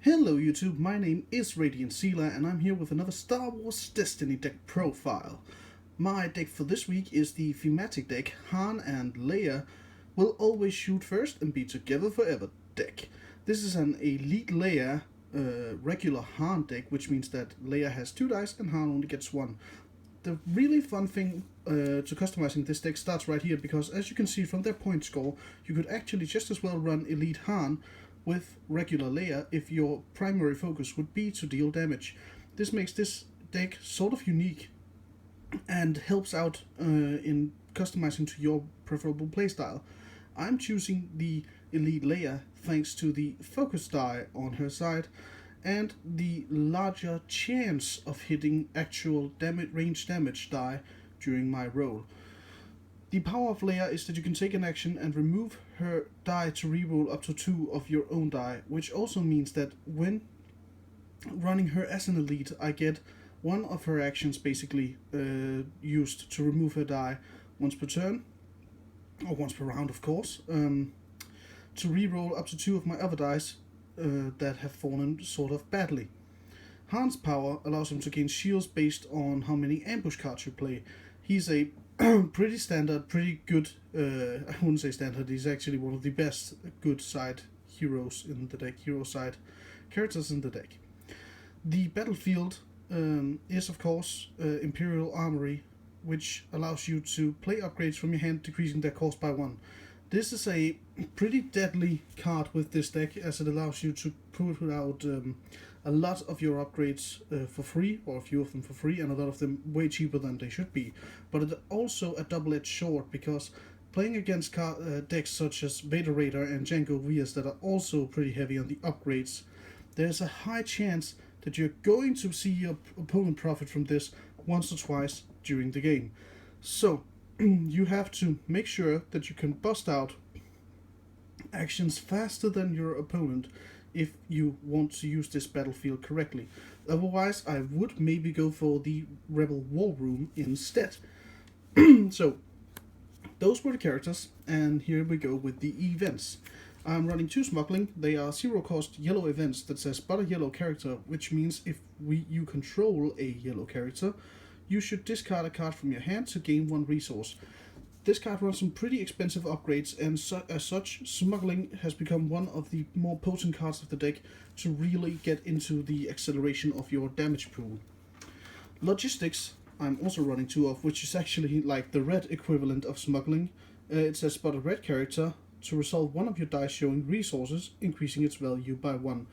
Hello YouTube, my name is rHan and I'm here with another Star Wars Destiny deck profile. My deck for this week is the Thematic Deck, Han and Leia will always shoot first and be together forever deck. This is an Elite Leia regular Han deck, which means that Leia has 2 dice and Han only gets 1. The really fun thing to customizing this deck starts right here, because as you can see from their point score, you could actually just as well run Elite Han with regular Leia if your primary focus would be to deal damage. This makes this deck sort of unique and helps out in customizing to your preferable playstyle. I'm choosing the Elite Leia thanks to the focus die on her side and the larger chance of hitting actual range damage die during my roll. The power of Leia is that you can take an action and remove her die to reroll up to 2 of your own die, which also means that when running her as an elite, I get one of her actions basically used to remove her die once per turn, or once per round of course, to reroll up to 2 of my other dice that have fallen sort of badly. Han's power allows him to gain shields based on how many ambush cards you play. He's a pretty standard, pretty good, I wouldn't say standard, he's actually one of the best good side heroes in the deck, hero side characters in the deck. The battlefield is of course Imperial Armory, which allows you to play upgrades from your hand, decreasing their cost by 1. This is a pretty deadly card with this deck, as it allows you to put out a lot of your upgrades for free, or a few of them for free, and a lot of them way cheaper than they should be. But it's also a double-edged sword, because playing against decks such as Vader Raider and Jango Vias that are also pretty heavy on the upgrades, there's a high chance that you're going to see your opponent profit from this once or twice during the game. So you have to make sure that you can bust out actions faster than your opponent if you want to use this battlefield correctly. Otherwise, I would maybe go for the Rebel War Room instead. So, those were the characters, and here we go with the events. I'm running 2 smuggling. They are 0 cost yellow events that says but a yellow character, which means if you control a yellow character, you should discard a card from your hand to gain 1 resource. This card runs some pretty expensive upgrades, and as such, smuggling has become one of the more potent cards of the deck to really get into the acceleration of your damage pool. Logistics, I'm also running 2 of, which is actually like the red equivalent of smuggling. It says spot a red character to resolve one of your dice showing resources, increasing its value by 1.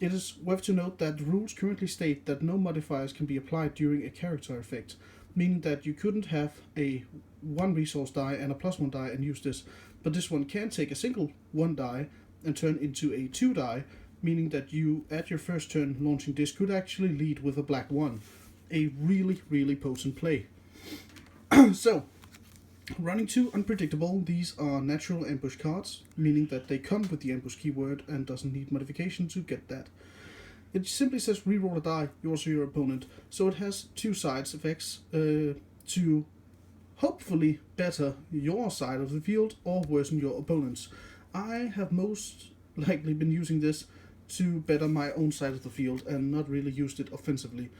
It is worth to note that the rules currently state that no modifiers can be applied during a character effect, meaning that you couldn't have a 1 resource die and a +1 die and use this, but this one can take a single 1 die and turn into a 2 die, meaning that you, at your first turn launching this, could actually lead with a black 1. A really, really potent play. So, running 2 unpredictable, these are natural ambush cards, meaning that they come with the ambush keyword and doesn't need modification to get that. It simply says reroll a die, yours or your opponent, so it has 2 sides effects to hopefully better your side of the field or worsen your opponent's. I have most likely been using this to better my own side of the field and not really used it offensively,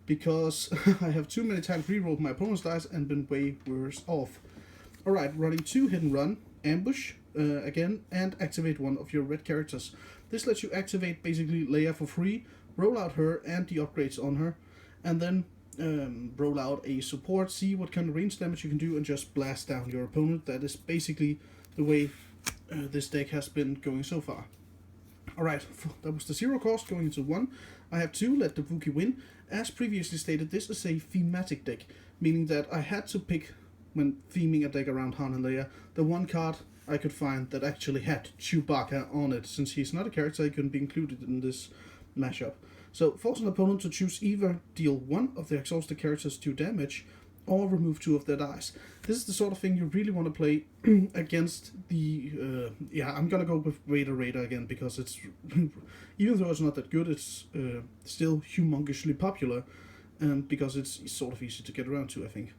because I have too many times rerolled my opponent's dice and been way worse off. Alright, running 2 hit and run, ambush again, and activate 1 of your red characters. This lets you activate basically Leia for free, roll out her and the upgrades on her, and then roll out a support, see what kind of range damage you can do, and just blast down your opponent. That is basically the way this deck has been going so far. Alright, that was the 0 cost going into 1. I have 2, let the Wookie Win. As previously stated, this is a thematic deck, meaning that I had to pick, when theming a deck around Han and Leia, the 1 card I could find that actually had Chewbacca on it. Since he's not a character, he couldn't be included in this mashup. So, force an opponent to choose either deal 1 of the exhausted characters 2 damage, or remove 2 of their dice. This is the sort of thing you really want to play against the... I'm gonna go with Vader Raider again, because it's... even though it's not that good, it's still humongously popular, because it's sort of easy to get around to, I think.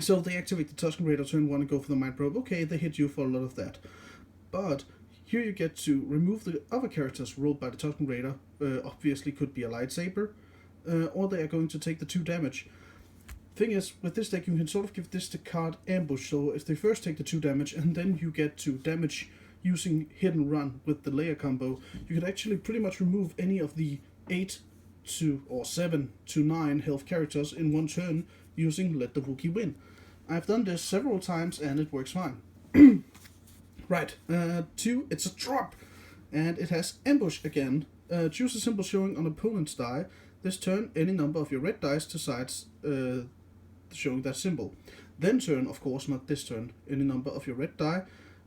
So they activate the Tusken Raider turn 1 and go for the Mind Probe. Okay, they hit you for a lot of that. But Here you get to remove the other characters rolled by the Tusken Raider. Obviously could be a lightsaber, or they are going to take the 2 damage. Thing is, with this deck you can sort of give this the card Ambush, so if they first take the 2 damage and then you get to damage using Hit and Run with the Leia combo, you can actually pretty much remove any of the 8 to or 7 to 9 health characters in one turn using Let the Wookie Win. I've done this several times and it works fine. Right, 2, it's a drop, and it has Ambush again. Choose a symbol showing on opponent's die. This turn, any number of your red dice to sides showing that symbol. Then turn, of course, not this turn, any number of your red die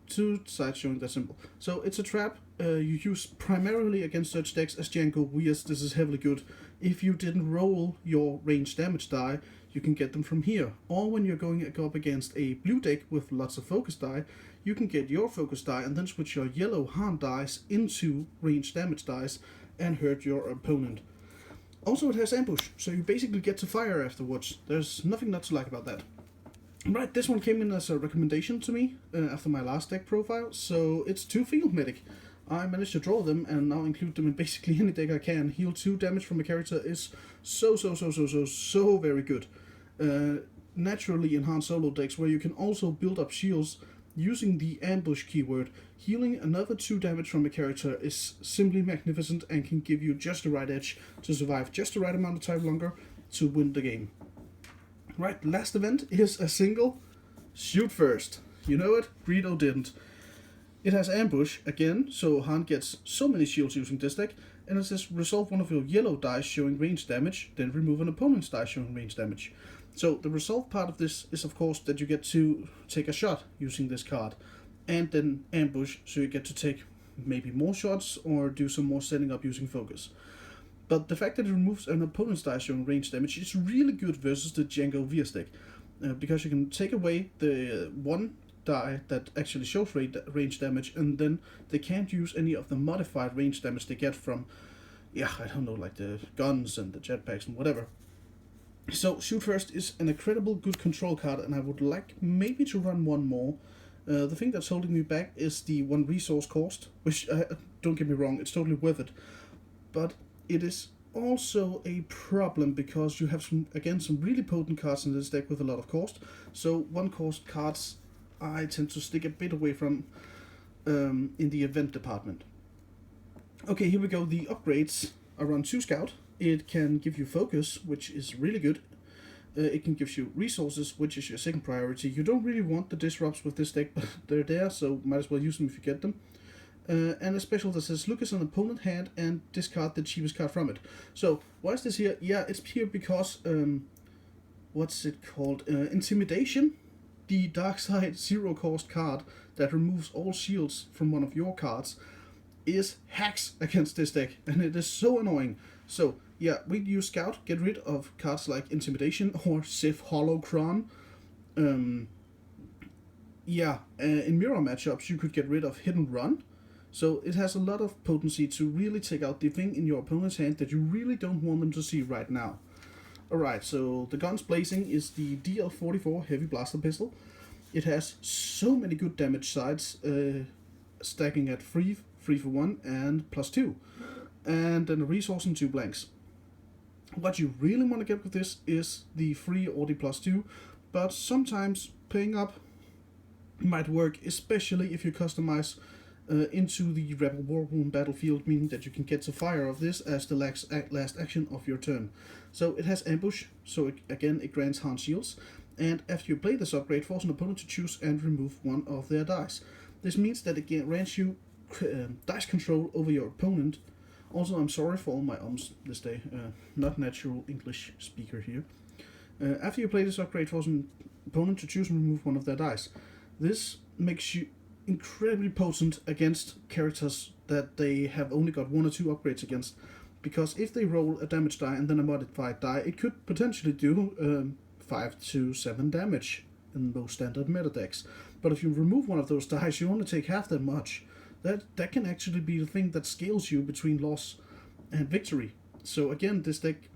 to sides showing that symbol. So it's a trap you use primarily against such decks as Jango. Yes, this is heavily good. If you didn't roll your range damage die, you can get them from here. Or when you're going up against a blue deck with lots of focus die, you can get your focus die and then switch your yellow rHan dice into range damage dice and hurt your opponent. Also, it has Ambush, so you basically get to fire afterwards. There's nothing not to like about that. Right, this one came in as a recommendation to me after my last deck profile, so it's 2 Field Medic. I managed to draw them and now include them in basically any deck I can. Heal 2 damage from a character is so very good. Naturally in Han Solo decks where you can also build up shields using the Ambush keyword, healing another 2 damage from a character is simply magnificent and can give you just the right edge to survive just the right amount of time longer to win the game. Right, last event is a single shoot first. You know it, Greedo didn't. It has Ambush again, so Han gets so many shields using this deck, and it says resolve one of your yellow dice showing range damage, then remove an opponent's die showing range damage. So the resolve part of this is of course that you get to take a shot using this card, and then Ambush, so you get to take maybe more shots or do some more setting up using focus. But the fact that it removes an opponent's die showing range damage is really good versus the Jango Veers deck, because you can take away the 1 die that actually shows range damage, and then they can't use any of the modified range damage they get from, I don't know, like the guns and the jetpacks and whatever. So Shoot First is an incredible good control card, and I would like maybe to run one more. The thing that's holding me back is the 1 resource cost, which, don't get me wrong, it's totally worth it. But it is also a problem because you have some really potent cards in this deck with a lot of cost. So 1 cost cards I tend to stick a bit away from in the event department. Okay, here we go. The upgrades are on 2 Scout. It can give you focus, which is really good. It can give you resources, which is your second priority. You don't really want the disrupts with this deck, but they're there, so might as well use them if you get them. And a special that says look at an opponent hand and discard the cheapest card from it. So why is this here? Yeah, it's here because what's it called? Intimidation, the dark side 0 cost card that removes all shields from one of your cards, is hacks against this deck, and it is so annoying. So yeah, we use Scout, get rid of cards like Intimidation or Sith Holocron. In mirror matchups you could get rid of Hit and Run. So it has a lot of potency to really take out the thing in your opponent's hand that you really don't want them to see right now. Alright, so the guns blazing is the DL44 Heavy Blaster Pistol. It has so many good damage sides, stacking at 3 for 1 and +2. And then a resource and 2 blanks. What you really want to get with this is the free or the +2, but sometimes paying up might work, especially if you customize into the Rebel War Room battlefield, meaning that you can get to fire of this as the last action of your turn. So it has Ambush, so it grants Han shields, and after you play this upgrade, force an opponent to choose and remove 1 of their dice. This means that it grants you dice control over your opponent. Also, I'm sorry for all my ums this day, not natural English speaker here. After you play this upgrade, force an opponent to choose and remove 1 of their dice. This makes you incredibly potent against characters that they have only got 1 or 2 upgrades against, because if they roll a damage die and then a modified die, it could potentially do 5 to 7 damage in most standard meta decks. But if you remove 1 of those dice, you only take half that much. That can actually be the thing that scales you between loss and victory. So again, this deck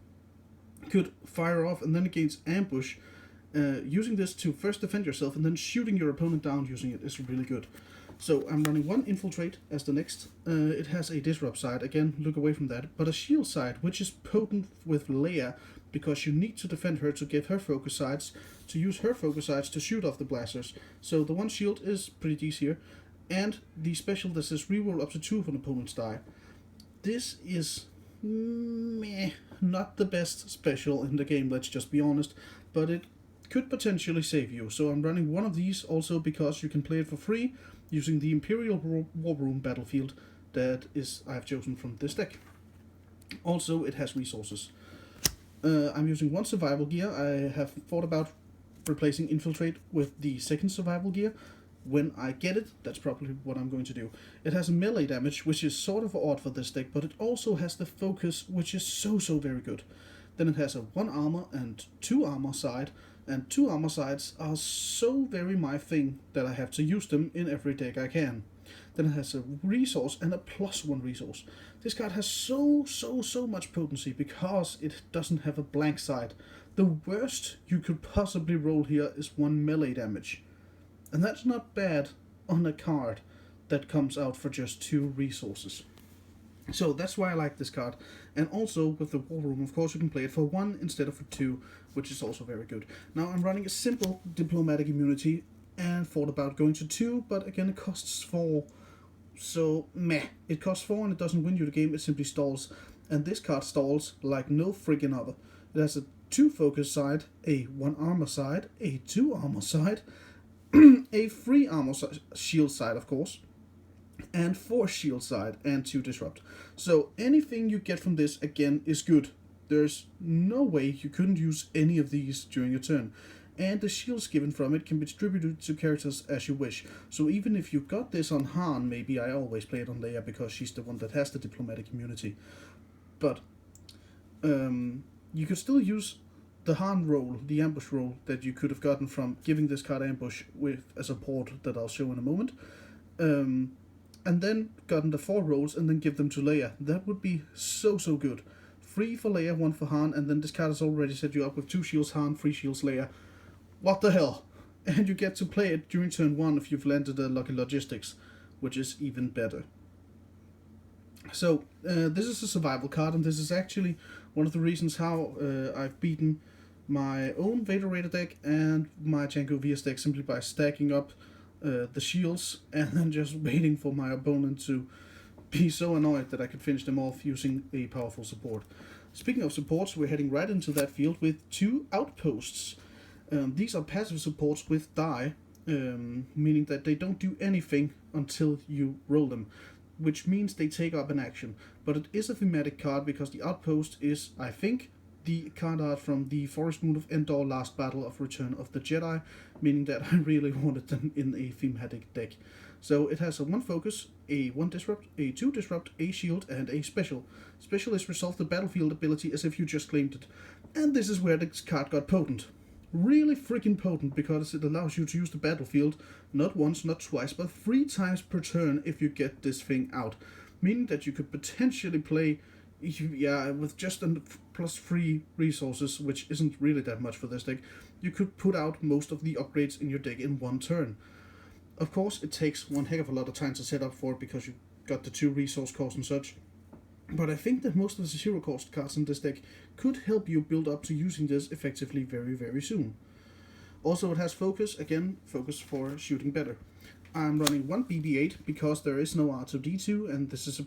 could fire off and then against Ambush. Using this to first defend yourself and then shooting your opponent down using it is really good. So I'm running one Infiltrate as the next. It has a Disrupt side, again, look away from that, but a shield side, which is potent with Heya, because you need to defend her to get her focus sides, to use her focus sides to shoot off the blasters. So the one shield is pretty decent here, and the special that says reroll up to 2 of an opponent's die. This is meh, not the best special in the game, let's just be honest, but it could potentially save you. So I'm running one of these also because you can play it for free using the Imperial War Room battlefield that is I've chosen from this deck. Also, it has resources. I'm using one survival gear. I have thought about replacing Infiltrate with the second survival gear. When I get it, that's probably what I'm going to do. It has a melee damage, which is sort of odd for this deck, but it also has the focus, which is so very good. Then it has a 1 armor and 2 armor side, and 2 armor sides are so very my thing that I have to use them in every deck I can. Then it has a resource and a +1 resource. This card has so much potency because it doesn't have a blank side. The worst you could possibly roll here is 1 melee damage. And that's not bad on a card that comes out for just 2 resources. So that's why I like this card. And also with the War Room, of course, you can play it for 1 instead of for 2, which is also very good. Now I'm running a simple Diplomatic Immunity and thought about going to 2, but again it costs 4. So meh. It costs 4 and it doesn't win you the game, it simply stalls. And this card stalls like no friggin' other. It has a 2 focus side, a 1 armor side, a 2 armor side, a 3 armor shield side, of course, and 4 shield side and 2 disrupt. So anything you get from this, again, is good. There's no way you couldn't use any of these during your turn. And the shields given from it can be distributed to characters as you wish. So even if you got this on rHan, maybe I always play it on eLeia because she's the one that has the Diplomatic Immunity. But you could still use the rHan roll, the ambush roll that you could have gotten from giving this card ambush with a support that I'll show in a moment. And then gotten the 4 rolls and then give them to eLeia. That would be so good. 3 for eLeia, 1 for rHan, and then this card has already set you up with 2 shields rHan, 3 shields eLeia. What the hell? And you get to play it during turn 1 if you've landed a Lucky Logistics, which is even better. So, this is a survival card, and this is actually one of the reasons how I've beaten my own Vader Raider deck and my Jango VS deck simply by stacking up the shields and then just waiting for my opponent to be so annoyed that I could finish them off using a powerful support. Speaking of supports, we're heading right into that field with 2 Outposts. These are passive supports with die, meaning that they don't do anything until you roll them, which means they take up an action. But it is a thematic card because the Outpost is, I think, the card art from the Forest Moon of Endor Last Battle of Return of the Jedi, meaning that I really wanted them in a thematic deck. So it has a 1 focus, a 1 disrupt, a 2 disrupt, a shield, and a special. Special is resolve the battlefield ability as if you just claimed it. And this is where this card got potent. Really freaking potent because it allows you to use the battlefield not once, not twice, but 3 times per turn if you get this thing out. Meaning that you could potentially play with just a +3 resources, which isn't really that much for this deck, you could put out most of the upgrades in your deck in 1 turn. Of course, it takes one heck of a lot of time to set up for it because you got the 2 resource costs and such. But I think that most of the 0 cost cards in this deck could help you build up to using this effectively very soon. Also, it has focus, again, focus for shooting better. I'm running 1 BB-8 because there is no R2-D2, and this is a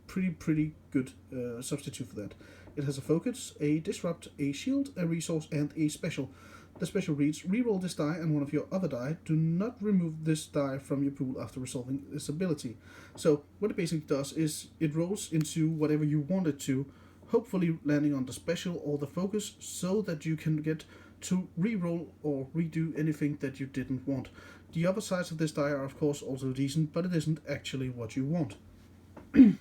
pretty good substitute for that. It has a focus, a disrupt, a shield, a resource, and a special. The special reads, reroll this die and one of your other die. Do not remove this die from your pool after resolving this ability. So what it basically does is it rolls into whatever you want it to, hopefully landing on the special or the focus, so that you can get to reroll or redo anything that you didn't want. The other sides of this die are of course also decent, but it isn't actually what you want. You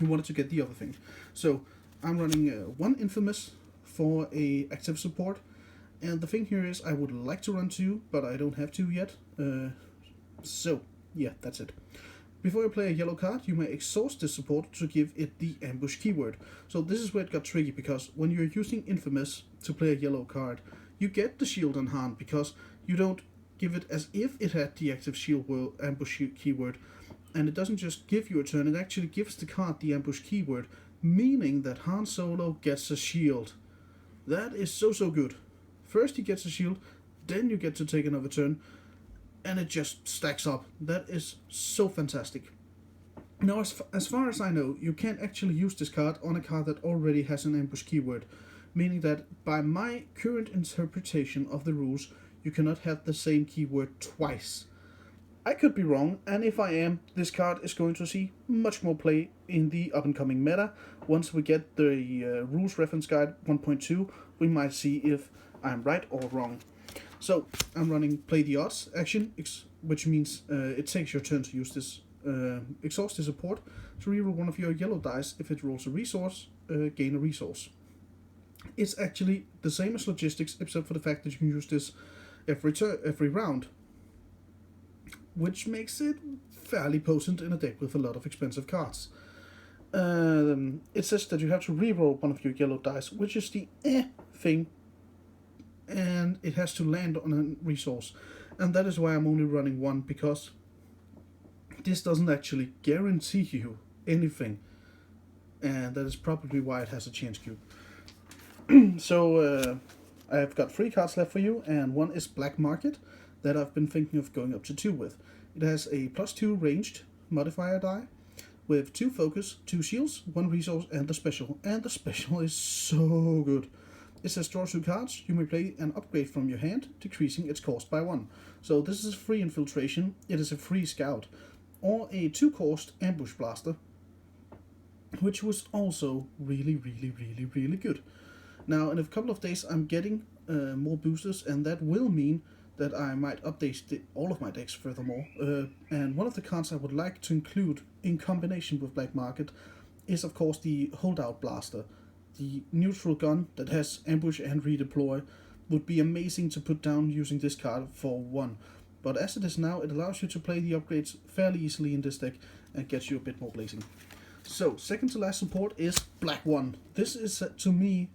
wanted to get the other thing. So I'm running 1 Infamous for a active support. And the thing here is I would like to run 2, but I don't have 2 yet. So, yeah, that's it. Before you play a yellow card, you may exhaust this support to give it the ambush keyword. So this is where it got tricky, because when you're using Infamous to play a yellow card, you get the shield on hand because you don't give it as if it had the active shield ambush keyword, and it doesn't just give you a turn, it actually gives the card the ambush keyword, meaning that Han Solo gets a shield. That is so good. First he gets a shield, then you get to take another turn, and it just stacks up. That is so fantastic. Now, as far as I know, you can't actually use this card on a card that already has an ambush keyword, meaning that by my current interpretation of the rules, you cannot have the same keyword twice. I could be wrong, and if I am, this card is going to see much more play in the up-and-coming meta. Once we get the Rules Reference Guide 1.2, we might see if I'm right or wrong. So, I'm running Play the Odds action, which means it takes your turn to use this exhaust this support to reroll one of your yellow dice. If it rolls a resource, gain a resource. It's actually the same as Logistics, except for the fact that you can use this every round, which makes it fairly potent in a deck with a lot of expensive cards. It says that you have to reroll one of your yellow dice, which is the thing, and it has to land on a resource. And that is why I'm only running one, because this doesn't actually guarantee you anything. And that is probably why it has a change cube. So I've got 3 cards left for you, and one is Black Market, that I've been thinking of going up to 2 with. It has a +2 ranged modifier die, with 2 focus, 2 shields, 1 resource, and the special. And the special is so good. It says draw 2 cards, you may play an upgrade from your hand, decreasing its cost by 1. So this is a free infiltration, it is a free scout, or a 2-cost ambush blaster, which was also really good. Now in a couple of days I'm getting more boosters, and that will mean that I might update all of my decks furthermore. And one of the cards I would like to include in combination with Black Market is of course the Holdout Blaster. The neutral gun that has ambush and redeploy would be amazing to put down using this card for 1. But as it is now, it allows you to play the upgrades fairly easily in this deck and gets you a bit more blazing. So, second to last support is Black 1. This is, to me,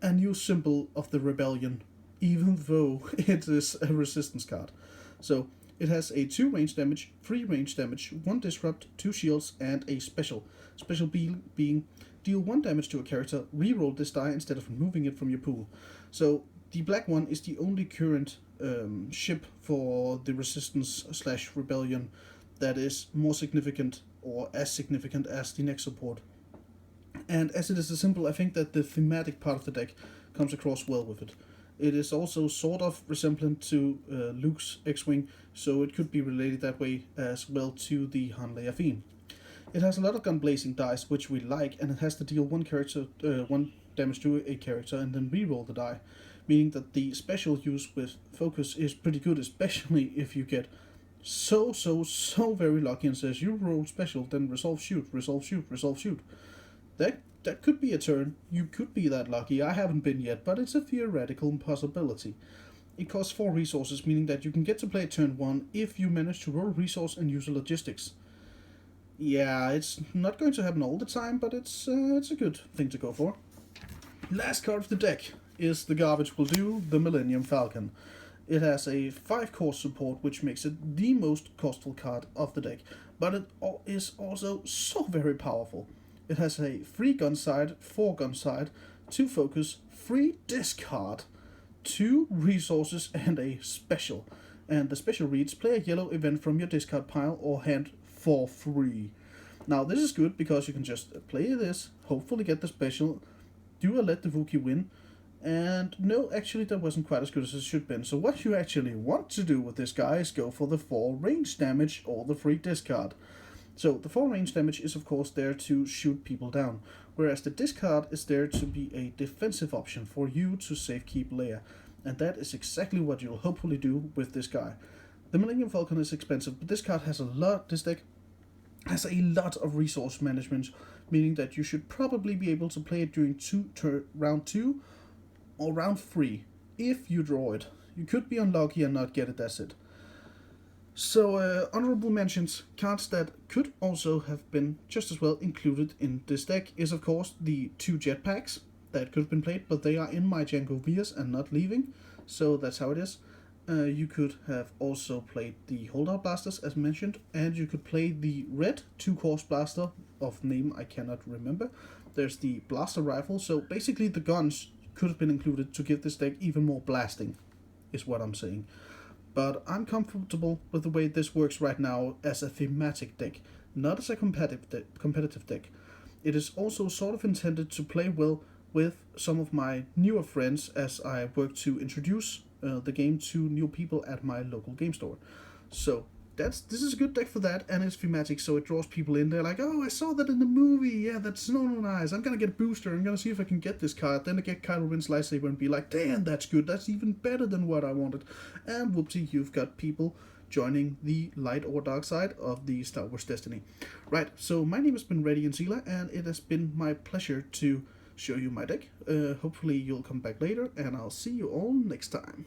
a new symbol of the rebellion, even though it is a resistance card. So, it has a 2 range damage, 3 range damage, 1 disrupt, 2 shields, and a special. Special being deal 1 damage to a character, reroll this die instead of removing it from your pool. So, the Black 1 is the only current ship for the resistance / rebellion that is more significant or as significant as the next support. And as it is a symbol, I think that the thematic part of the deck comes across well with it. It is also sort of resemblant to Luke's X-Wing, so it could be related that way as well to the Han Leia theme. It has a lot of gun blazing dice, which we like, and it has to deal 1 damage to a character and then reroll the die, meaning that the special use with focus is pretty good, especially if you get so very lucky and says you roll special, then resolve shoot, resolve shoot, resolve shoot. That could be a turn. You could be that lucky. I haven't been yet, but it's a theoretical possibility. It costs 4 resources, meaning that you can get to play turn 1 if you manage to roll resource and use a logistics. Yeah, it's not going to happen all the time, but it's a good thing to go for. Last card of the deck is the garbage will do, the Millennium Falcon. It has a 5-cost support, which makes it the most costful card of the deck, but it is also so very powerful. It has a 3 gun side, 4 gun side, 2 focus, 3 discard, 2 resources, and a special. And the special reads, play a yellow event from your discard pile or hand for free. Now this is good because you can just play this, hopefully get the special, do a let the Wookie win, and no, actually that wasn't quite as good as it should have been. So what you actually want to do with this guy is go for the 4 range damage or the free discard. So the 4 range damage is of course there to shoot people down, whereas the discard is there to be a defensive option for you to safekeep Leia, and that is exactly what you'll hopefully do with this guy. The Millennium Falcon is expensive, but this card has this deck has a lot of resource management, meaning that you should probably be able to play it during round 2 or round 3 if you draw it. You could be unlucky and not get it, that's it. So honorable mentions, cards that could also have been just as well included in this deck is of course the 2 jetpacks that could have been played, but they are in my Django Vias and not leaving, so that's how it is. You could have also played the holdout blasters as mentioned, and you could play the red 2-course blaster of name I cannot remember. There's the blaster rifle, so basically the guns could have been included to give this deck even more blasting, is what I'm saying. But I'm comfortable with the way this works right now as a thematic deck, not as a competitive deck. It is also sort of intended to play well with some of my newer friends as I work to introduce the game to new people at my local game store. So this is a good deck for that, and it's thematic, so it draws people in. They're like, oh, I saw that in the movie. Yeah, that's so nice. I'm gonna get a booster. I'm gonna see if I can get this card. Then I get Kylo Ren's lightsaber and be like, damn, that's good. That's even better than what I wanted. And whoopsie, you've got people joining the light or dark side of the Star Wars Destiny. Right, so my name has been rHan Sealer, and it has been my pleasure to show you my deck. Hopefully you'll come back later, and I'll see you all next time.